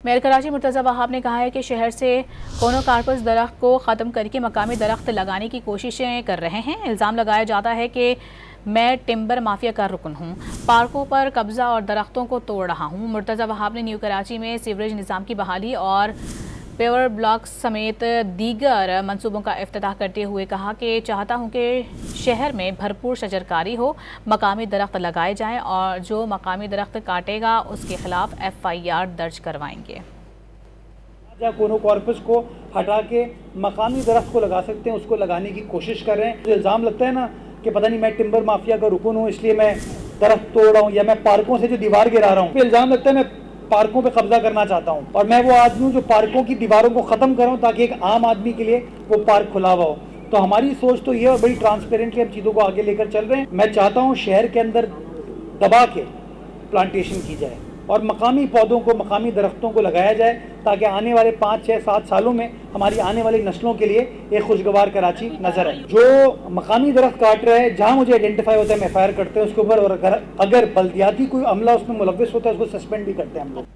Mayor Karachi Murtaza Wahab ने कहा है कि शहर से कोनोकार्पस दरख्त को ख़त्म करके मकामी दरख्त लगाने की कोशिशें कर रहे हैं। इल्ज़ाम लगाया जाता है कि मैं टिम्बर माफिया का रुकन हूँ, पार्कों पर कब्जा और दरख्तों को तोड़ रहा हूँ। मुर्तज़ा वहाब ने न्यू कराची में सीवरेज निज़ाम की बहाली और पेवर ब्लॉक समेत दीगर मंसूबों का इफ्तिताह करते हुए कहा कि चाहता हूँ कि शहर में भरपूर शजरकारी हो, मकामी दरख्त लगाए जाएं और जो मकामी दरख्त काटेगा उसके खिलाफ FIR दर्ज करवाएंगे। कोनोकार्पस को हटा के मकामी दरख्त को लगा सकते हैं, उसको लगाने की कोशिश कर रहे हैं। जो इल्ज़ाम लगता है ना कि पता नहीं मैं टिम्बर माफिया का रुकन हूँ इसलिए मैं दरख्त तोड़ रहा हूँ या मैं पार्कों से जो दीवार गिरा रहा हूँ, इल्ज़ाम लगता है मैं पार्कों पे कब्जा करना चाहता हूँ और मैं वो आदमी हूँ जो पार्कों की दीवारों को ख़त्म करूँ ताकि एक आम आदमी के लिए वो पार्क खुला हुआ हो। तो हमारी सोच तो ये और बड़ी ट्रांसपेरेंटली हम चीज़ों को आगे लेकर चल रहे हैं। मैं चाहता हूँ शहर के अंदर दबा के प्लांटेशन की जाए और मकामी पौधों को, मकामी दरख्तों को लगाया जाए ताकि आने वाले 5, 6, 7 सालों में हमारी आने वाली नस्लों के लिए एक खुशगवार कराची नजर आए। जो मकामी दरख्त काट रहा है, जहाँ मुझे आइडेंटिफाई होता है मैं FIR करते हैं उसके ऊपर, और अगर बल्दियाती कोई अमला उसमें मुलव्विस होता है उसको सस्पेंड भी करते हैं हम लोग।